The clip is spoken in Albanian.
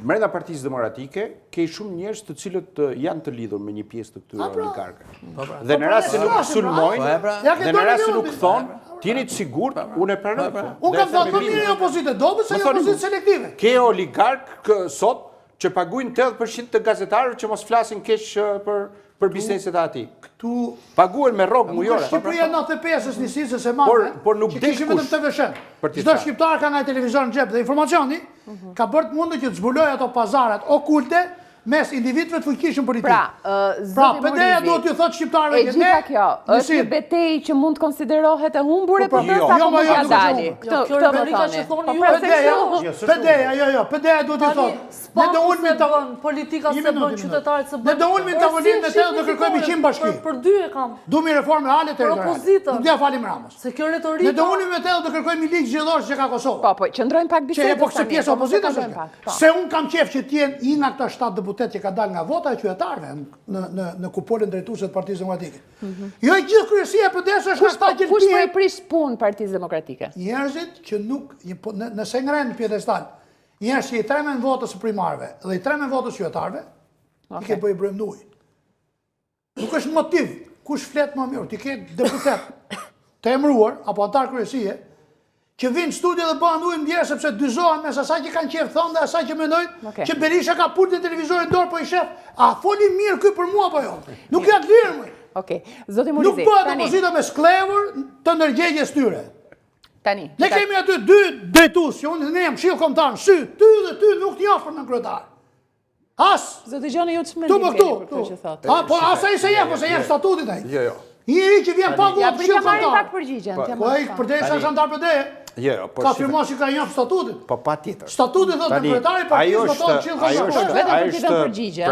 Brenda Partisë Demokratike ke shumë njerëz të cilët janë të lidhur me një pjesë të këtyre oligarkëve. Dhe në rast se nuk sulmojnë, dhe në rast se nuk thonë, t'jeni të sigurt, unë e pranoj. Unë kam thënë më mirë e opozitë dobët se opozitë selektive. Ke oligark sot që paguajnë 80% të gazetarëve që mos flasin keq për bizneset e ati. Paguajnë me rrogë mujore. Shqipëria 95-ës nisisë se madhe, që kishim vetëm TV-shën. Çdo shqiptar ka nga televizor në xhep dhe informacioni ka bërë të mundur që të zbulojë ato pazarat okulte mes individëve të fuqishëm politik. Pra, PD-ja duhet t'ju thotë shqiptarëve që ne... E gjitha kjo, është një betejë që mund të konsiderohet e humbur e për tërë apo mund t'ja dali? Këtë më thoni. PD-ja duhet t'ju thotë. Ne do ulmi politika se bën qytetarët se bën. Ne do ulmi tavolinë me të do kërkojmë 100 bashki. Për dy e kam. Duhemi reformë reale territoriale. Nuk ja falim Ramës. Se kjo retorika. Ne do ulmi me të do kërkojmë një ligj zgjedhor që ka Kosova. Po, qëndrojmë pak bisedë. Po se pjesë opozitës është. Se un kam qejf që të jenë një nga këta 7 deputet që ka dalë nga vota e qytetarëve në kupolën drejtuese të Partisë Demokratike. Jo e gjithë kryesia e PD-s është ata që kush po i prish punë Partisë Demokratike? Njerëzit që nuk nëse ngren në pjedestal. Njerëz që i tremen votës së primarëve dhe i tremen votës qytetarëve, i ke bëj brëmduj. Nuk është motiv kush flet më mirë, ti ke deputet të emëruar apo antar kryesie që vinë studio dhe bëhen ujë ndjerë sepse dyzohen mes asaj që kanë qef thonë dhe asaj që mendojnë që Berisha ka pultin televizorin dorë po i shef. A foli mirë ky për mua apo jo? Nuk ja të lirë më. Okej, zoti Murizi. Nuk bëhet opozita me sklevër të ndërgjegjes tyre. Tani. Ne kemi aty dy drejtues, që unë ne jam këshill kombëtar, ty dhe ty nuk t'i afër në kryetar. As. Zoti Gjoni ju ç'mendim keni për këtë që thotë? Po asaj se jep, ose jep statutit ai. Jo. Njëri që vjen pa votë këshill Ja marrim pak kombëtar. përgjigjen. Po ai përdesë është antar PD. Jo, po. Ka firmuar si ka njëf statutit. Po patjetër. Statuti thotë kryetari partisë voton këshill kombëtar. Vetëm për të dhënë përgjigje.